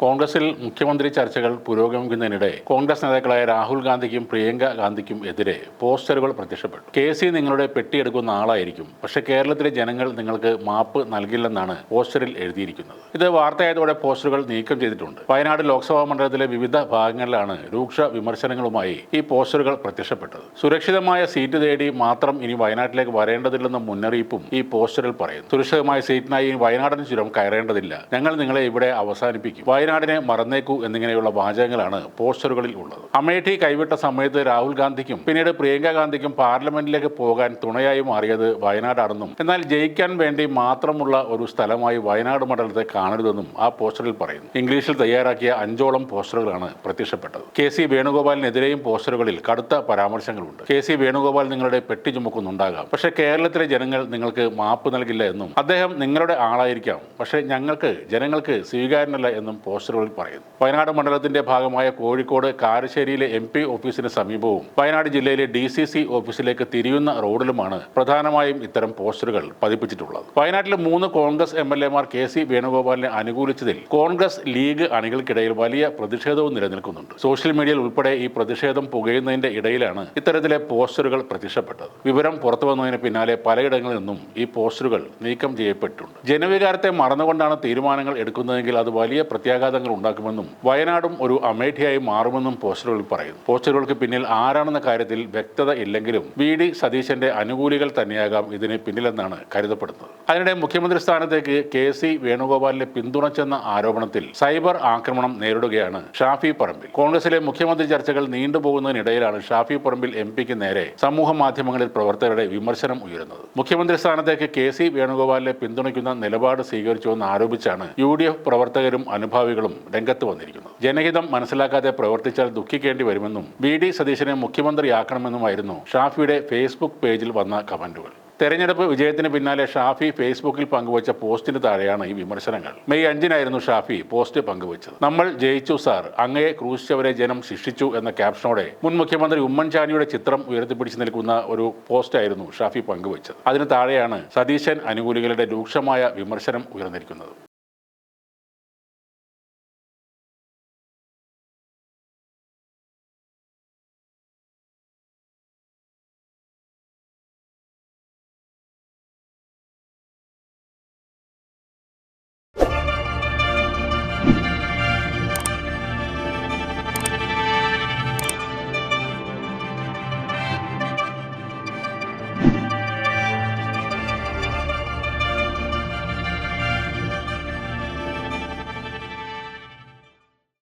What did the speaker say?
കോൺഗ്രസിൽ മുഖ്യമന്ത്രി ചർച്ചകൾ പുരോഗമിക്കുന്നതിനിടെ കോൺഗ്രസ് നേതാക്കളായ രാഹുൽ ഗാന്ധിക്കും പ്രിയങ്ക ഗാന്ധിക്കും എതിരെ പോസ്റ്ററുകൾ പ്രത്യക്ഷപ്പെട്ടു. കെ.സി. നിങ്ങളുടെ പെട്ടിയെടുക്കുന്ന ആളായിരിക്കും, പക്ഷേ കേരളത്തിലെ ജനങ്ങൾ നിങ്ങൾക്ക് മാപ്പ് നൽകില്ലെന്നാണ് പോസ്റ്ററിൽ എഴുതിയിരിക്കുന്നത്. ഇത് വാർത്തയായതോടെ പോസ്റ്ററുകൾ നീക്കം ചെയ്തിട്ടുണ്ട്. വയനാട് ലോക്സഭാ മണ്ഡലത്തിലെ വിവിധ ഭാഗങ്ങളിലാണ് രൂക്ഷ വിമർശനങ്ങളുമായി ഈ പോസ്റ്ററുകൾ പ്രത്യക്ഷപ്പെട്ടത്. സുരക്ഷിതമായ സീറ്റ് തേടി മാത്രം ഇനി വയനാട്ടിലേക്ക് വരേണ്ടതില്ലെന്ന മുന്നറിയിപ്പും ഈ പോസ്റ്ററിൽ പറയുന്നു. സുരക്ഷിതമായ സീറ്റിനായി വയനാടൻ ചുരം കയറേണ്ടതില്ല, ഞങ്ങൾ നിങ്ങളെ ഇവിടെ അവസാനിപ്പിക്കും, വയനാടിനെ മറന്നേക്കൂ എന്നിങ്ങനെയുള്ള വാചകങ്ങളാണ് പോസ്റ്ററുകളിൽ ഉള്ളത്. അമേഠി കൈവിട്ട സമയത്ത് രാഹുൽ ഗാന്ധിക്കും പിന്നീട് പ്രിയങ്ക ഗാന്ധിക്കും പാർലമെന്റിലേക്ക് പോകാൻ തുണയായി മാറിയത് വയനാടാണെന്നും എന്നാൽ ജയിക്കാൻ വേണ്ടി മാത്രമുള്ള ഒരു സ്ഥലമായി വയനാട് മണ്ഡലത്തെ കാണരുതെന്നും ആ പോസ്റ്ററിൽ പറയുന്നു. ഇംഗ്ലീഷിൽ തയ്യാറാക്കിയ 5ഓളം പോസ്റ്ററുകളാണ് പ്രത്യക്ഷപ്പെട്ടത്. കെ.സി. വേണുഗോപാലിനെതിരെയും പോസ്റ്ററുകളിൽ കടുത്ത പരാമർശങ്ങളുണ്ട്. കെ.സി. വേണുഗോപാൽ നിങ്ങളുടെ പെട്ടി ചുമക്കുന്നുണ്ടാകാം, പക്ഷേ കേരളത്തിലെ ജനങ്ങൾ നിങ്ങൾക്ക് മാപ്പ് നൽകില്ല എന്നും അദ്ദേഹം നിങ്ങളുടെ ആളായിരിക്കാം, പക്ഷേ ജനങ്ങൾക്ക് സ്വീകാര്യനല്ല എന്നും പോസ്റ്ററുകളിൽ പറയുന്നു. വയനാട് മണ്ഡലത്തിന്റെ ഭാഗമായ കോഴിക്കോട് കാരശ്ശേരിയിലെ MP ഓഫീസിന് സമീപവും വയനാട് ജില്ലയിലെ DCC ഓഫീസിലേക്ക് തിരിയുന്ന റോഡിലുമാണ് പ്രധാനമായും ഇത്തരം പോസ്റ്ററുകൾ പതിപ്പിച്ചിട്ടുള്ളത്. വയനാട്ടിലെ 3 കോൺഗ്രസ് MLA മാർ കെ.സി. വേണുഗോപാലിനെ അനുകൂലിച്ചതിൽ കോൺഗ്രസ് ലീഗ് അണികൾക്കിടയിൽ വലിയ പ്രതിഷേധവും നിലനിൽക്കുന്നുണ്ട്. സോഷ്യൽ മീഡിയയിൽ ഉൾപ്പെടെ ഈ പ്രതിഷേധം പുകയുന്നതിന്റെ ഇടയിലാണ് ഇത്തരത്തിലെ പോസ്റ്ററുകൾ പ്രത്യക്ഷപ്പെട്ടത്. വിവരം പുറത്തുവന്നതിന് പിന്നാലെ പലയിടങ്ങളിൽ നിന്നും ഈ പോസ്റ്ററുകൾ നീക്കം ചെയ്യപ്പെട്ടിട്ടുണ്ട്. ജനവികാരത്തെ മറന്നുകൊണ്ടാണ് തീരുമാനങ്ങൾ എടുക്കുന്നതെങ്കിൽ അത് വലിയ പ്രത്യാഘാതങ്ങൾ ഉണ്ടാക്കുമെന്നും വയനാടും ഒരു അമേഠിയായി മാറുമെന്നും പോസ്റ്ററുകളിൽ പറയുന്നു. പോസ്റ്ററുകൾക്ക് പിന്നിൽ ആരാണെന്ന കാര്യത്തിൽ വ്യക്തത ഇല്ലെങ്കിലും VD സതീശന്റെ അനുകൂലികൾ തന്നെയാകാം ഇതിന് പിന്നിലെന്നാണ് കരുതപ്പെടുന്നത്. അതിനിടെ മുഖ്യമന്ത്രി സ്ഥാനത്തേക്ക് കെ.സി. വേണുഗോപാലിനെ പിന്തുണച്ചെന്ന ആരോപണത്തിൽ സൈബർ ആക്രമണം നേരിടുകയാണ് ഷാഫി പറമ്പിൽ. കോൺഗ്രസിലെ മുഖ്യമന്ത്രി ചർച്ചകൾ നീണ്ടുപോകുന്നതിനിടയിലാണ് ഷാഫി പറമ്പിൽ MP-ക്ക് നേരെ സമൂഹ മാധ്യമങ്ങളിൽ പ്രവർത്തകരുടെ വിമർശനം ഉയരുന്നത്. മുഖ്യമന്ത്രി സ്ഥാനത്തേക്ക് കെ.സി. വേണുഗോപാലിനെ പിന്തുണയ്ക്കുന്ന നിലപാട് സ്വീകരിച്ചുവെന്ന് ആരോപിച്ചാണ് UDF പ്രവർത്തകരും അനുഭാവികളും രംഗത്ത് വന്നിരിക്കുന്നത്. ജനഹിതം മനസ്സിലാക്കാതെ പ്രവർത്തിച്ചാൽ ദുഃഖിക്കേണ്ടി വരുമെന്നും VD സതീശനെ മുഖ്യമന്ത്രിയാക്കണമെന്നുമായിരുന്നു ഷാഫിയുടെ ഫേസ്ബുക്ക് പേജിൽ വന്ന കമന്റുകൾ. തെരഞ്ഞെടുപ്പ് വിജയത്തിന് പിന്നാലെ ഷാഫി ഫേസ്ബുക്കിൽ പങ്കുവച്ച പോസ്റ്റിന് താഴെയാണ് ഈ വിമർശനങ്ങൾ. മെയ് 5-നായിരുന്നു ഷാഫി പോസ്റ്റ് പങ്കുവച്ചത്. നമ്മൾ ജയിച്ചു സാർ, അങ്ങയെ ക്രൂശിച്ചവരെ ജനം ശിക്ഷിച്ചു എന്ന ക്യാപ്ഷനോടെ മുൻ മുഖ്യമന്ത്രി ഉമ്മൻചാണ്ടിയുടെ ചിത്രം ഉയർത്തിപ്പിടിച്ച് നിൽക്കുന്ന ഒരു പോസ്റ്റായിരുന്നു ഷാഫി പങ്കുവച്ചത്. അതിന് താഴെയാണ് സതീശൻ അനുകൂലികളുടെ രൂക്ഷമായ വിമർശനം ഉയർന്നിരിക്കുന്നത്.